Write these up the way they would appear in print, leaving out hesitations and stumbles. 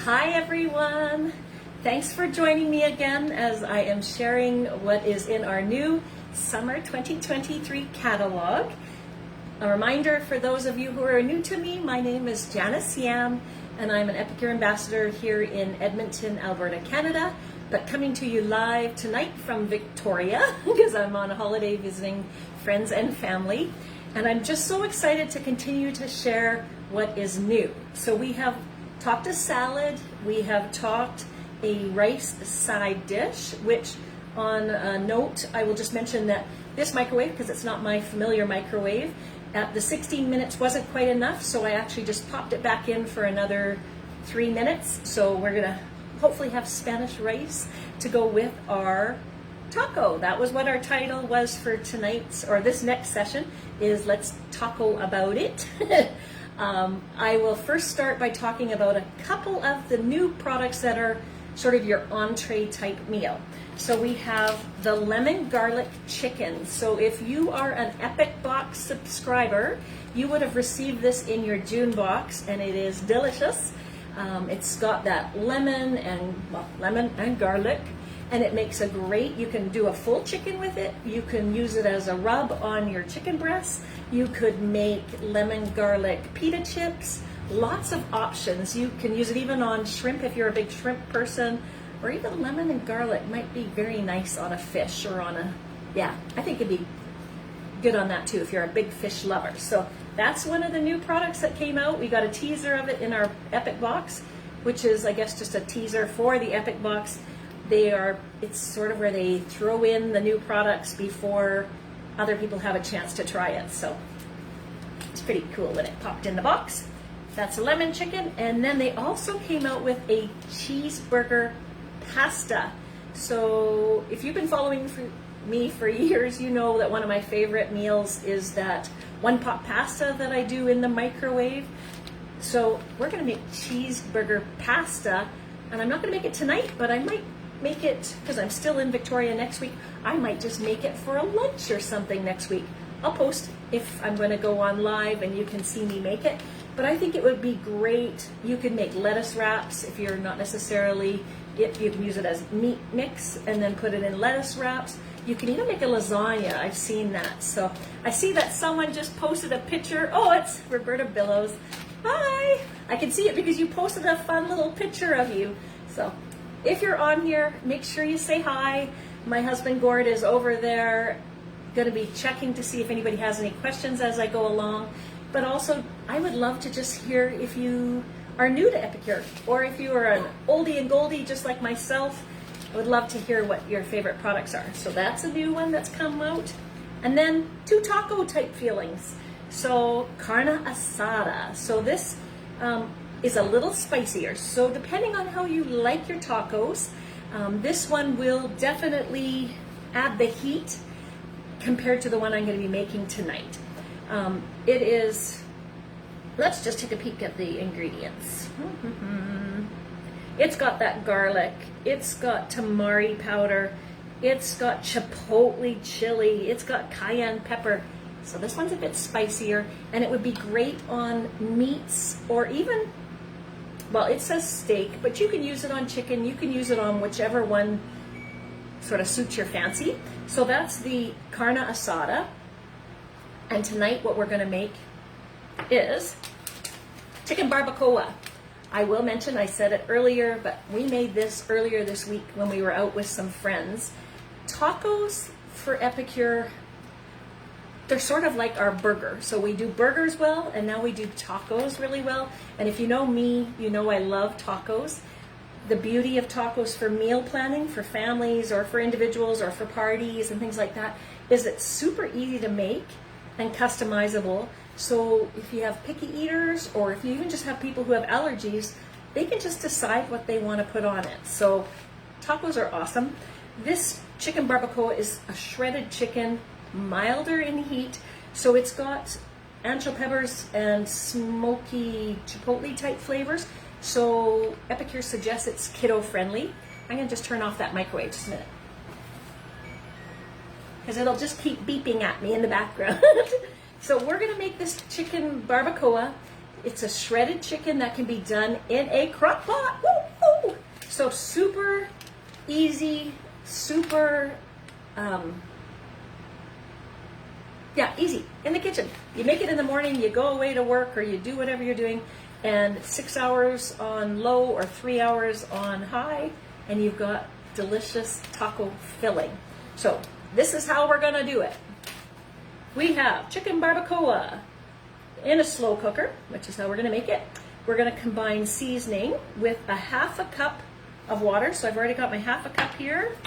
Hi everyone! Thanks for joining me again as I am sharing what is in our new Summer 2023 catalog. A reminder for those of you who are new to me, my name is Janice Yam and I'm an Epicure Ambassador here in Edmonton, Alberta, Canada, but coming to you live tonight from Victoria because I'm on a holiday visiting friends and family. And I'm just so excited to continue to share what is new. So we have talked a salad, we have talked a rice side dish, which on a note, I will just mention that this microwave, because it's not my familiar microwave, at the 16 minutes wasn't quite enough, so I actually just popped it back in for another 3 minutes. So we're gonna hopefully have Spanish rice to go with our taco. That was what our title was for tonight's, or this next session, is Let's Taco About It. I will first start by talking about a couple of the new products that are sort of your entree type meal. So we have the lemon garlic chicken. So if you are an Epic Box subscriber, you would have received this in your June box, and it is delicious. It's got that lemon and garlic, and it makes a great, you can do a full chicken with it. You can use it as a rub on your chicken breast. You could make lemon garlic pita chips. Lots of options. You can use it even on shrimp if you're a big shrimp person, or even lemon and garlic might be very nice on a fish or on a, yeah, I think it'd be good on that too if you're a big fish lover. So that's one of the new products that came out. We got a teaser of it in our Epic Box, which is, I guess, just a teaser for the Epic Box. It's sort of where they throw in the new products before other people have a chance to try it. So it's pretty cool when it popped in the box. That's a lemon chicken. And then they also came out with a cheeseburger pasta. So if you've been following me for years, you know that one of my favorite meals is that one pot pasta that I do in the microwave. So we're gonna make cheeseburger pasta, and I'm not gonna make it tonight, but I might make it, because I'm still in Victoria next week, I might just make it for a lunch or something next week. I'll post if I'm going to go on live and you can see me make it. But I think it would be great. You could make lettuce wraps if you're not necessarily, you can use it as meat mix and then put it in lettuce wraps. You can even make a lasagna. I've seen that. So I see that someone just posted a picture. Oh, it's Roberta Billows. Hi! I can see it because you posted a fun little picture of you. So if you're on here, make sure you say hi. My husband Gord is over there, going to be checking to see if anybody has any questions as I go along. But also, I would love to just hear if you are new to Epicure, or if you are an oldie and goldie just like myself. I would love to hear what your favorite products are. So that's a new one that's come out. And then 2 taco type feelings. So carne asada. So this is a little spicier. So depending on how you like your tacos, this one will definitely add the heat compared to the one I'm going to be making tonight. It is, let's just take a peek at the ingredients. It's got that garlic, it's got tamari powder, it's got chipotle chili, it's got cayenne pepper. So this one's a bit spicier, and it would be great on meats, or even, well, it says steak, but you can use it on chicken, you can use it on whichever one sort of suits your fancy. So that's the carne asada. And tonight what we're gonna make is chicken barbacoa. I will mention, I said it earlier, but we made this earlier this week when we were out with some friends. Tacos for Epicure, they're sort of like our burger. So we do burgers well, and now we do tacos really well. And if you know me, you know I love tacos. The beauty of tacos for meal planning, for families or for individuals or for parties and things like that, is it's super easy to make and customizable. So if you have picky eaters, or if you even just have people who have allergies, they can just decide what they want to put on it. So tacos are awesome. This chicken barbacoa is a shredded chicken, milder in heat. So it's got ancho peppers and smoky chipotle type flavors. So Epicure suggests it's kiddo friendly. I'm gonna just turn off that microwave just a minute, because it'll just keep beeping at me in the background. So we're gonna make this chicken barbacoa. It's a shredded chicken that can be done in a crock pot. Woo! So super easy, super, yeah, easy in the kitchen. You make it in the morning, you go away to work or you do whatever you're doing, and 6 hours on low or 3 hours on high, and you've got delicious taco filling. So this is how we're gonna do it. We have chicken barbacoa in a slow cooker, which is how we're gonna make it. We're gonna combine seasoning with a 1/2 cup of water. So I've already got my 1/2 cup here.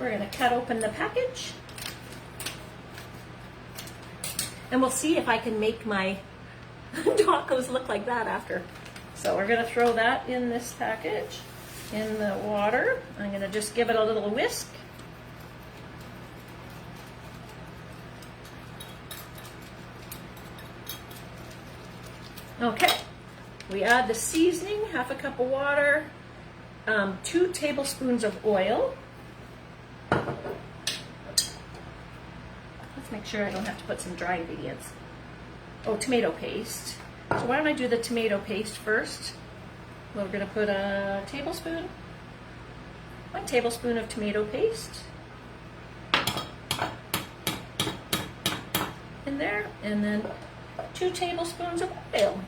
We're gonna cut open the package. And we'll see if I can make my tacos look like that after. So we're gonna throw that in this package, in the water. I'm gonna just give it a little whisk. Okay, we add the seasoning, 1/2 cup of water, 2 tablespoons of oil. Let's make sure I don't have to put some dry ingredients. Oh, tomato paste. So why don't I do the tomato paste first? We're going to put a tablespoon, 1 tablespoon of tomato paste in there, and then 2 tablespoons of oil.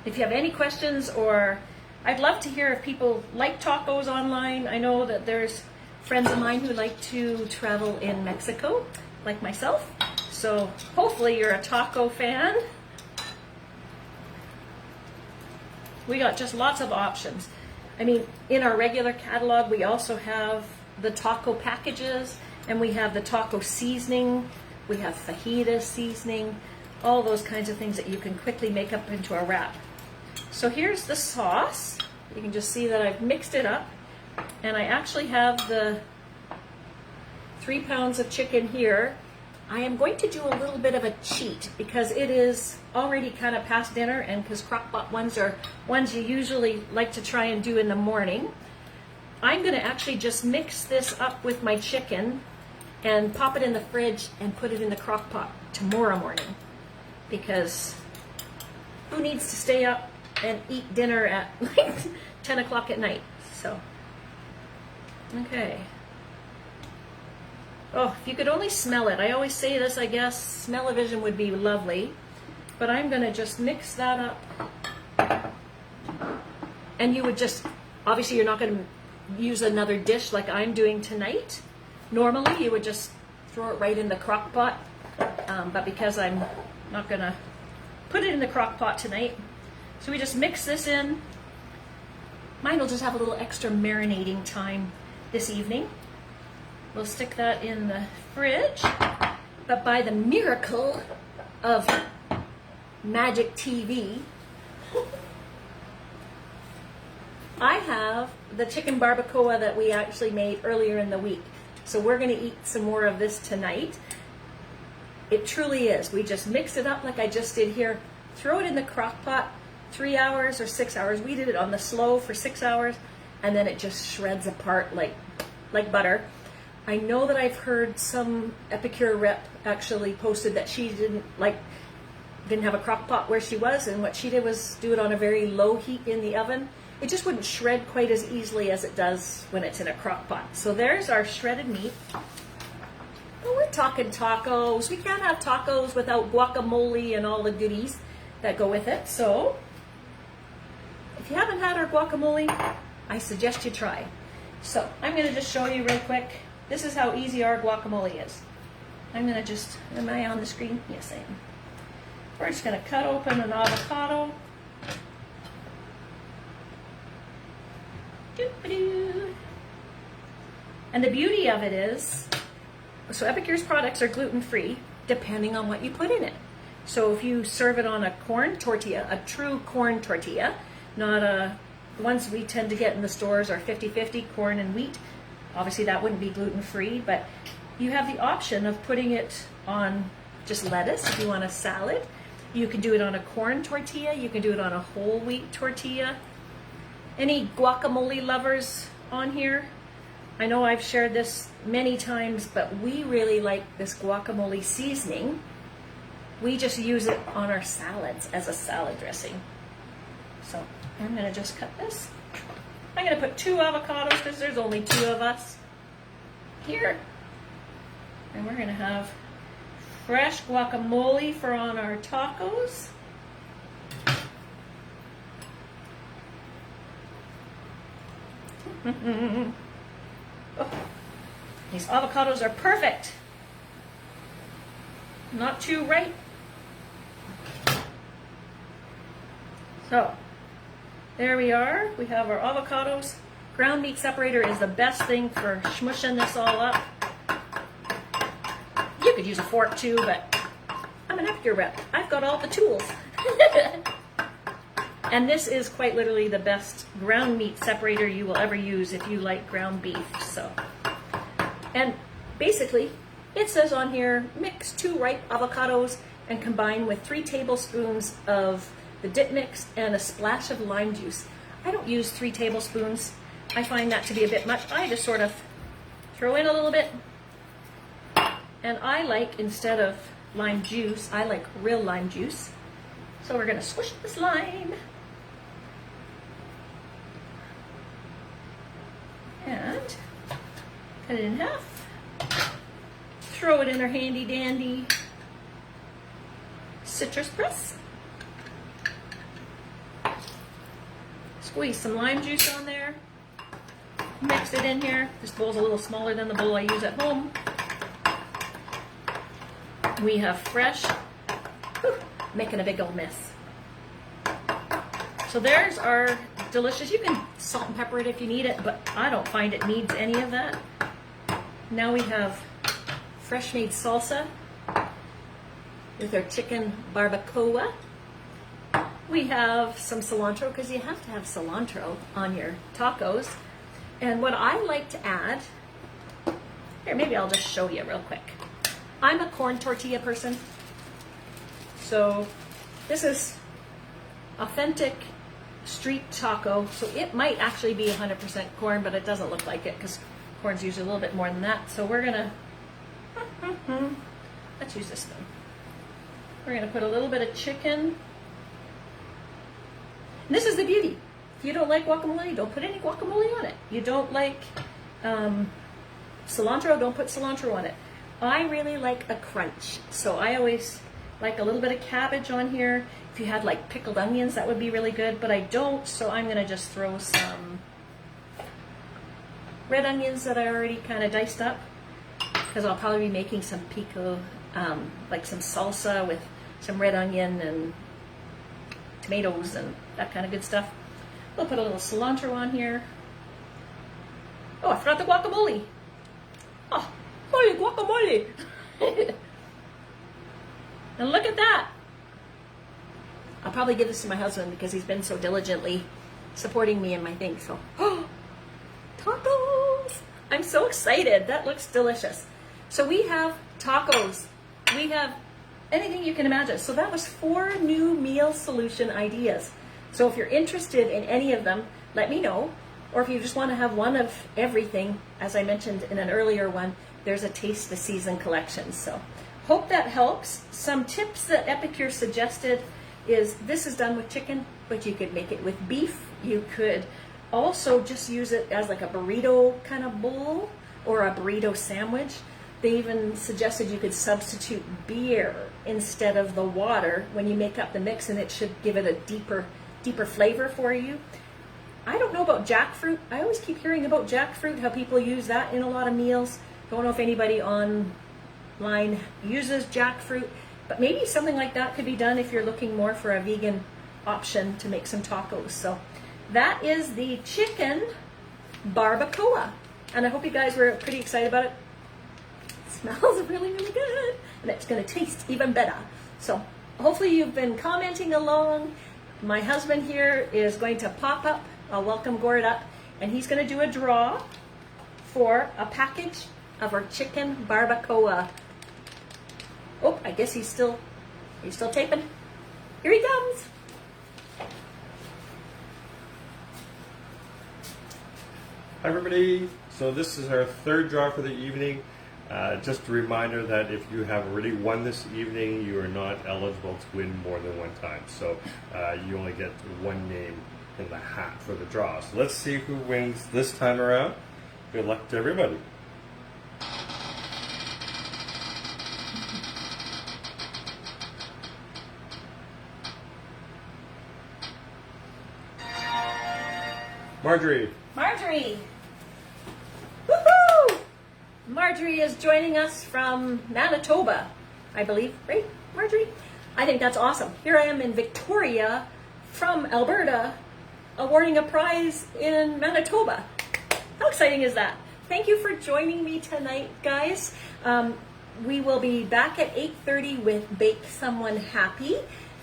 If you have any questions, or I'd love to hear if people like tacos online. I know that there's friends of mine who like to travel in Mexico, like myself. So hopefully you're a taco fan. We got just lots of options. I mean, in our regular catalog, we also have the taco packages, and we have the taco seasoning, we have fajita seasoning, all those kinds of things that you can quickly make up into a wrap. So here's the sauce. You can just see that I've mixed it up, and I actually have the 3 pounds of chicken here. I am going to do a little bit of a cheat because it is already kind of past dinner, and because crock-pot ones are ones you usually like to try and do in the morning. I'm going to actually just mix this up with my chicken and pop it in the fridge and put it in the crock pot tomorrow morning, because who needs to stay up and eat dinner at like 10 o'clock at night? So, okay. Oh, if you could only smell it. I always say this, I guess, smell-o-vision would be lovely, but I'm going to just mix that up. And you would just, obviously you're not going to use another dish like I'm doing tonight. Normally you would just throw it right in the crock pot, but because I'm not going to put it in the crock pot tonight, so we just mix this in. Mine will just have a little extra marinating time this evening. We'll stick that in the fridge, but by the miracle of Magic TV, I have the chicken barbacoa that we actually made earlier in the week. So we're going to eat some more of this tonight. It truly is. We just mix it up like I just did here. Throw it in the crock pot, 3 hours or 6 hours. We did it on the slow for 6 hours, and then it just shreds apart like butter. I know that I've heard some Epicure rep actually posted that she didn't have a crock pot where she was, and what she did was do it on a very low heat in the oven. It just wouldn't shred quite as easily as it does when it's in a crock pot. So there's our shredded meat. Well, we're talking tacos. We can't have tacos without guacamole and all the goodies that go with it. So if you haven't had our guacamole, I suggest you try. So I'm going to just show you real quick. This is how easy our guacamole is. I'm going to just, am I on the screen? Yes, I am. We're just going to cut open an avocado. Doo-ba-doo. And the beauty of it is, so Epicure's products are gluten-free depending on what you put in it. So if you serve it on a corn tortilla, a true corn tortilla, not the ones we tend to get in the stores are 50-50 corn and wheat. Obviously that wouldn't be gluten-free, but you have the option of putting it on just lettuce if you want a salad. You can do it on a corn tortilla. You can do it on a whole wheat tortilla. Any guacamole lovers on here? I know I've shared this many times, but we really like this guacamole seasoning. We just use it on our salads as a salad dressing. So I'm going to just cut this. I'm going to put 2 avocados because there's only 2 of us here. And we're going to have fresh guacamole for on our tacos. Oh, these avocados are perfect. Not too ripe. So, there we are. We have our avocados. Ground meat separator is the best thing for smushing this all up. You could use a fork too, but I'm an Epicure rep. I've got all the tools. And this is quite literally the best ground meat separator you will ever use if you like ground beef. So, and basically, it says on here, mix 2 ripe avocados and combine with 3 tablespoons of the dip mix and a splash of lime juice. I don't use 3 tablespoons. I find that to be a bit much. I just sort of throw in a little bit. And I like, instead of lime juice, I like real lime juice. So we're going to squish this lime. And cut it in half. Throw it in our handy dandy citrus press. Squeeze some lime juice on there. Mix it in here. This bowl's a little smaller than the bowl I use at home. We have fresh, making a big old mess. So there's our delicious, you can salt and pepper it if you need it, but I don't find it needs any of that. Now we have fresh made salsa with our chicken barbacoa. We have some cilantro, because you have to have cilantro on your tacos. And what I like to add, here, maybe I'll just show you real quick. I'm a corn tortilla person. So this is authentic street taco. So it might actually be 100% corn, but it doesn't look like it because corn's usually a little bit more than that. So we're gonna, let's use this thing. We're gonna put a little bit of chicken. And this is the beauty. If you don't like guacamole, don't put any guacamole on it. You don't like cilantro, don't put cilantro on it. I really like a crunch, so I always like a little bit of cabbage on here. If you had like pickled onions, that would be really good, but I don't, so I'm gonna just throw some red onions that I already kind of diced up, because I'll probably be making some pico, like some salsa with some red onion and tomatoes and that kind of good stuff. We'll put a little cilantro on here. Oh, I forgot the guacamole. Oh, holy guacamole. And look at that. I'll probably give this to my husband because he's been so diligently supporting me in my thing. So, oh, tacos. I'm so excited. That looks delicious. So we have tacos. We have anything you can imagine. So that was 4 new meal solution ideas. So if you're interested in any of them, let me know. Or if you just want to have one of everything, as I mentioned in an earlier one, there's a Taste the Season collection. So hope that helps. Some tips that Epicure suggested is this is done with chicken, but you could make it with beef. You could also just use it as like a burrito kind of bowl or a burrito sandwich. They even suggested you could substitute beer instead of the water when you make up the mix, and it should give it a deeper flavor for you. I don't know about jackfruit. I always keep hearing about jackfruit, how people use that in a lot of meals. Don't know if anybody online uses jackfruit, but maybe something like that could be done if you're looking more for a vegan option to make some tacos. So that is the chicken barbacoa. And I hope you guys were pretty excited about it. It smells really, really good. And it's going to taste even better. So hopefully you've been commenting along. My husband here is going to pop up. I'll welcome Gord up. And he's going to do a draw for a package of our chicken barbacoa. Oh, I guess he's still taping. Here he comes. Hi everybody. So this is our third draw for the evening. Just a reminder that if you have already won this evening, you are not eligible to win more than one time. So you only get one name in the hat for the draw. So let's see who wins this time around. Good luck to everybody. Marjorie. Marjorie! Woohoo! Marjorie is joining us from Manitoba, I believe. Right, Marjorie? I think that's awesome. Here I am in Victoria from Alberta, awarding a prize in Manitoba. How exciting is that? Thank you for joining me tonight, guys. We will be back at 8:30 with Bake Someone Happy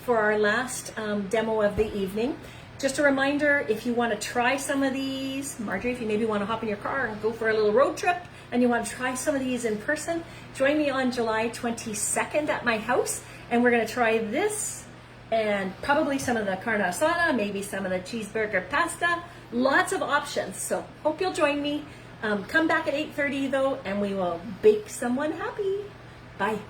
for our last demo of the evening. Just a reminder, if you want to try some of these, Marjorie, if you maybe want to hop in your car and go for a little road trip and you want to try some of these in person, join me on July 22nd at my house, and we're going to try this and probably some of the carne asada, maybe some of the cheeseburger pasta, lots of options. So hope you'll join me. Come back at 8:30 though, and we will bake someone happy. Bye.